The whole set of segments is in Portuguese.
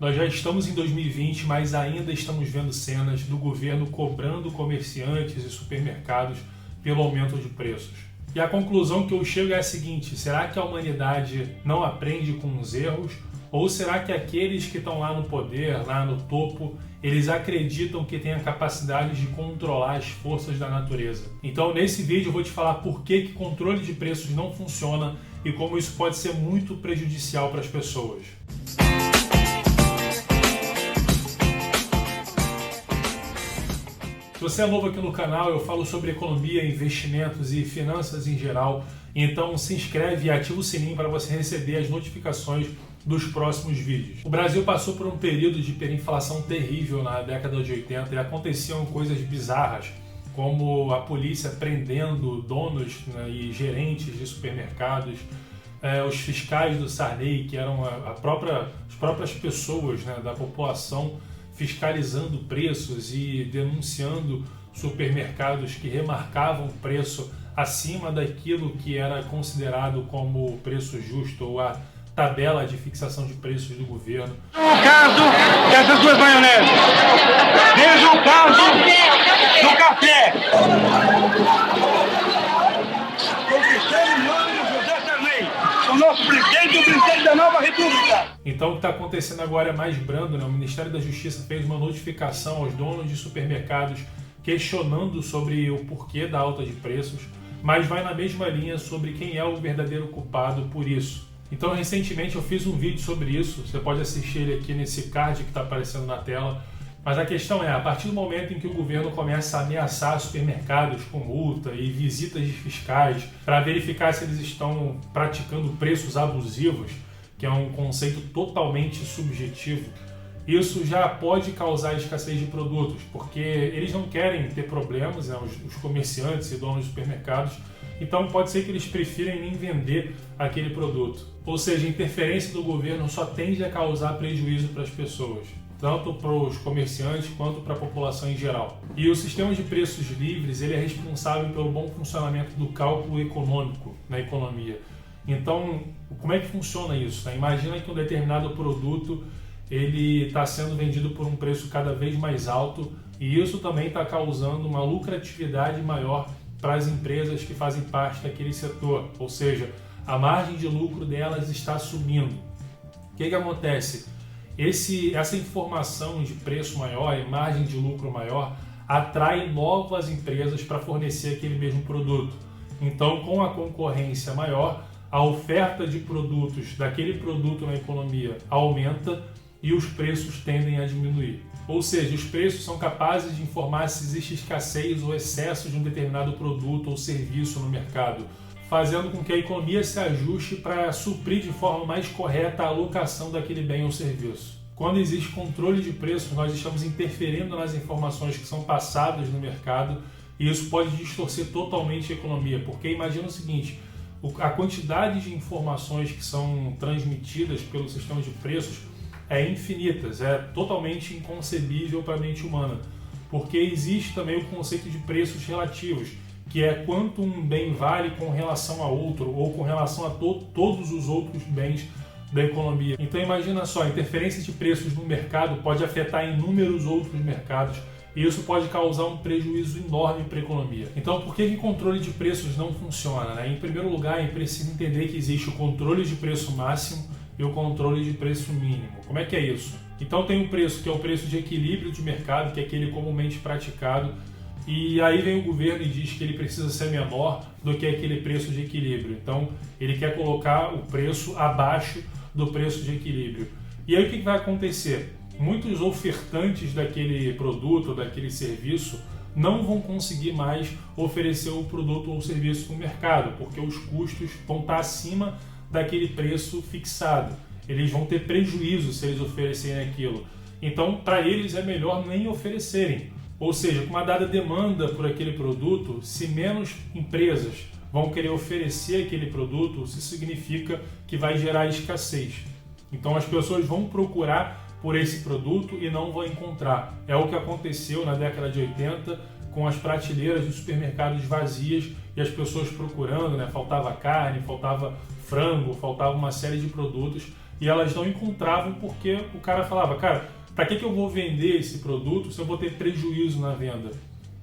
Nós já estamos em 2020, mas ainda estamos vendo cenas do governo cobrando comerciantes e supermercados pelo aumento de preços. E a conclusão que eu chego é a seguinte: será que a humanidade não aprende com os erros? Ou será que aqueles que estão lá no poder, lá no topo, eles acreditam que têm a capacidade de controlar as forças da natureza? Então, nesse vídeo eu vou te falar por que controle de preços não funciona e como isso pode ser muito prejudicial para as pessoas. Se você é novo aqui no canal, eu falo sobre economia, investimentos e finanças em geral. Então se inscreve e ativa o sininho para você receber as notificações dos próximos vídeos. O Brasil passou por um período de hiperinflação terrível na década de 80 e aconteciam coisas bizarras, como a polícia prendendo donos, né, e gerentes de supermercados, os fiscais do Sarney, que eram as próprias pessoas, né, da população, fiscalizando preços e denunciando supermercados que remarcavam preço acima daquilo que era considerado como preço justo ou a tabela de fixação de preços do governo. O caso dessas duas maioneses. Veja o caso do café. Conquistando o nome de José Sarney, o nosso presidente e o presidente da nova república. Então o que está acontecendo agora é mais brando, né? O Ministério da Justiça fez uma notificação aos donos de supermercados questionando sobre o porquê da alta de preços, mas vai na mesma linha sobre quem é o verdadeiro culpado por isso. Então recentemente eu fiz um vídeo sobre isso, você pode assistir ele aqui nesse card que está aparecendo na tela, mas a questão é, a partir do momento em que o governo começa a ameaçar supermercados com multa e visitas de fiscais para verificar se eles estão praticando preços abusivos, que é um conceito totalmente subjetivo, isso já pode causar escassez de produtos, porque eles não querem ter problemas, né, os comerciantes e donos de supermercados, então pode ser que eles prefirem nem vender aquele produto. Ou seja, a interferência do governo só tende a causar prejuízo para as pessoas, tanto para os comerciantes quanto para a população em geral. E o sistema de preços livres ele é responsável pelo bom funcionamento do cálculo econômico na economia. Então, como é que funciona isso? Imagina que um determinado produto ele está sendo vendido por um preço cada vez mais alto e isso também está causando uma lucratividade maior para as empresas que fazem parte daquele setor, ou seja, a margem de lucro delas está subindo. O que acontece? Essa informação de preço maior e margem de lucro maior atrai novas empresas para fornecer aquele mesmo produto. Então, com a concorrência maior, a oferta de produtos daquele produto na economia aumenta e os preços tendem a diminuir. Ou seja, os preços são capazes de informar se existe escassez ou excesso de um determinado produto ou serviço no mercado, fazendo com que a economia se ajuste para suprir de forma mais correta a alocação daquele bem ou serviço. Quando existe controle de preços, nós estamos interferindo nas informações que são passadas no mercado e isso pode distorcer totalmente a economia, porque imagina o seguinte: a quantidade de informações que são transmitidas pelo sistema de preços é infinita, é totalmente inconcebível para a mente humana, porque existe também o conceito de preços relativos, que é quanto um bem vale com relação a outro ou com relação a todos os outros bens da economia. Então imagina só, a interferência de preços no mercado pode afetar inúmeros outros mercados e isso pode causar um prejuízo enorme para a economia. Então por que controle de preços não funciona, né? Em primeiro lugar, é preciso entender que existe o controle de preço máximo e o controle de preço mínimo. Como é que é isso? Então tem um preço que é o preço de equilíbrio de mercado, que é aquele comumente praticado, e aí vem o governo e diz que ele precisa ser menor do que aquele preço de equilíbrio. Então ele quer colocar o preço abaixo do preço de equilíbrio. E aí o que vai acontecer? Muitos ofertantes daquele produto, daquele serviço, não vão conseguir mais oferecer o produto ou o serviço no mercado, porque os custos vão estar acima daquele preço fixado. Eles vão ter prejuízo se eles oferecerem aquilo. Então, para eles é melhor nem oferecerem. Ou seja, com uma dada demanda por aquele produto, se menos empresas vão querer oferecer aquele produto, isso significa que vai gerar escassez. Então, as pessoas vão procurar por esse produto e não vão encontrar. É o que aconteceu na década de 80 com as prateleiras dos supermercados vazias e as pessoas procurando, né? Faltava carne, faltava frango, faltava uma série de produtos e elas não encontravam porque o cara falava, cara, para que eu vou vender esse produto se eu vou ter prejuízo na venda?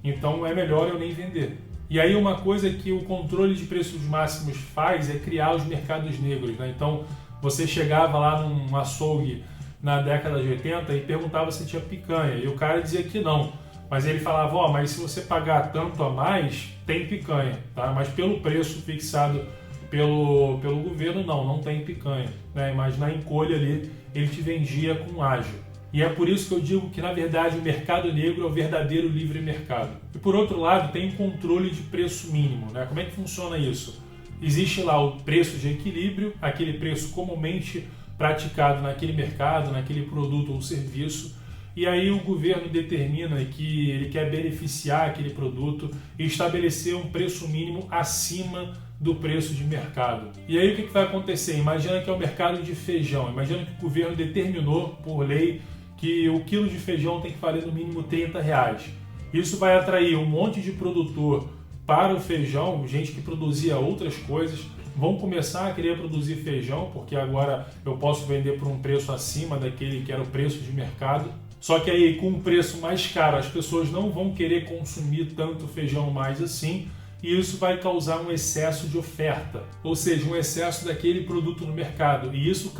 Então é melhor eu nem vender. E aí uma coisa que o controle de preços máximos faz é criar os mercados negros, né? Então você chegava lá num açougue na década de 80 e perguntava se tinha picanha, e o cara dizia que não. Mas ele falava, mas se você pagar tanto a mais, tem picanha, tá? Mas pelo preço fixado pelo governo, não tem picanha, né? Mas na encolha ali, ele te vendia com ágio. E é por isso que eu digo que, na verdade, o mercado negro é o verdadeiro livre mercado. E por outro lado, tem um controle de preço mínimo, né? Como é que funciona isso? Existe lá o preço de equilíbrio, aquele preço comumente praticado naquele mercado, naquele produto ou serviço, e aí o governo determina que ele quer beneficiar aquele produto e estabelecer um preço mínimo acima do preço de mercado. E aí o que vai acontecer? Imagina que é o mercado de feijão, imagina que o governo determinou por lei que o quilo de feijão tem que valer no mínimo R$30. Isso vai atrair um monte de produtor para o feijão, gente que produzia outras coisas, vão começar a querer produzir feijão, porque agora eu posso vender por um preço acima daquele que era o preço de mercado. Só que aí, com um preço mais caro, as pessoas não vão querer consumir tanto feijão mais assim, e isso vai causar um excesso de oferta, ou seja, um excesso daquele produto no mercado. E isso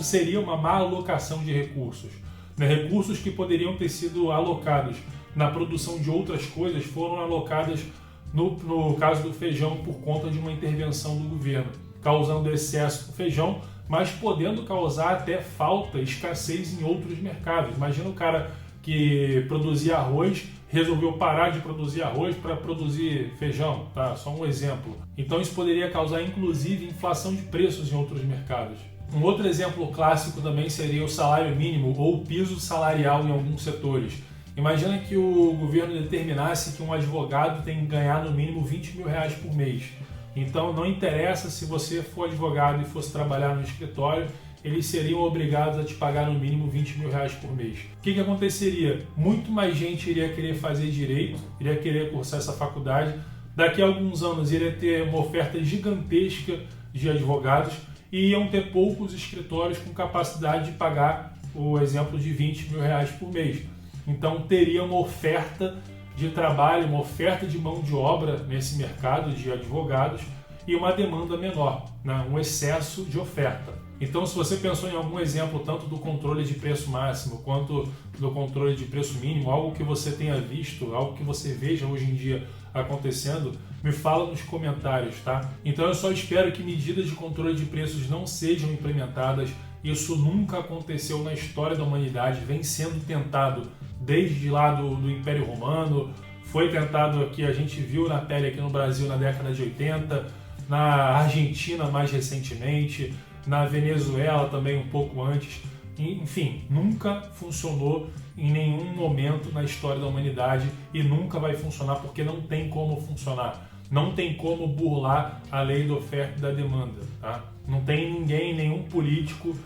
seria uma má alocação de recursos, né? Recursos que poderiam ter sido alocados na produção de outras coisas foram alocadas no caso do feijão por conta de uma intervenção do governo, causando excesso do feijão, mas podendo causar até falta, escassez em outros mercados. Imagina o cara que produzia arroz, resolveu parar de produzir arroz para produzir feijão, tá? Só um exemplo. Então isso poderia causar inclusive inflação de preços em outros mercados. Um outro exemplo clássico também seria o salário mínimo ou o piso salarial em alguns setores. Imagina que o governo determinasse que um advogado tem que ganhar no mínimo R$20 mil por mês. Então não interessa se você for advogado e fosse trabalhar no escritório, eles seriam obrigados a te pagar no mínimo R$20 mil por mês. O que aconteceria? Muito mais gente iria querer fazer direito, iria querer cursar essa faculdade. Daqui a alguns anos iria ter uma oferta gigantesca de advogados e iam ter poucos escritórios com capacidade de pagar o exemplo de R$20 mil por mês. Então teria uma oferta de trabalho, uma oferta de mão de obra nesse mercado de advogados e uma demanda menor, né? Um excesso de oferta. Então, se você pensou em algum exemplo tanto do controle de preço máximo quanto do controle de preço mínimo, algo que você tenha visto, algo que você veja hoje em dia acontecendo, me fala nos comentários, tá? Então eu só espero que medidas de controle de preços não sejam implementadas. Isso nunca aconteceu na história da humanidade, vem sendo tentado desde lá do Império Romano, foi tentado aqui, a gente viu na pele aqui no Brasil na década de 80, na Argentina mais recentemente, na Venezuela também um pouco antes. Enfim, nunca funcionou em nenhum momento na história da humanidade e nunca vai funcionar porque não tem como funcionar. Não tem como burlar a lei da oferta e da demanda, tá? Não tem ninguém, nenhum político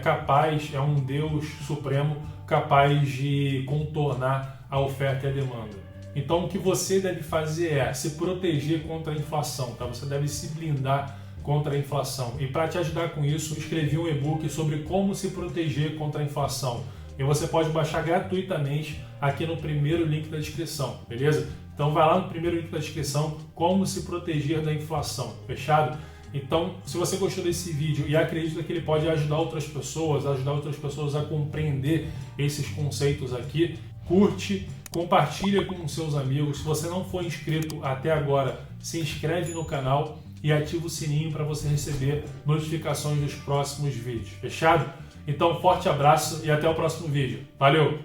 capaz, é um Deus supremo capaz de contornar a oferta e a demanda. Então o que você deve fazer é se proteger contra a inflação, tá? Você deve se blindar contra a inflação. E para te ajudar com isso, eu escrevi um e-book sobre como se proteger contra a inflação. E você pode baixar gratuitamente aqui no primeiro link da descrição, beleza? Então vai lá no primeiro link da descrição, como se proteger da inflação, fechado? Então, se você gostou desse vídeo e acredita que ele pode ajudar outras pessoas a compreender esses conceitos aqui, curte, compartilha com seus amigos. Se você não for inscrito até agora, se inscreve no canal e ativa o sininho para você receber notificações dos próximos vídeos, fechado? Então, forte abraço e até o próximo vídeo. Valeu!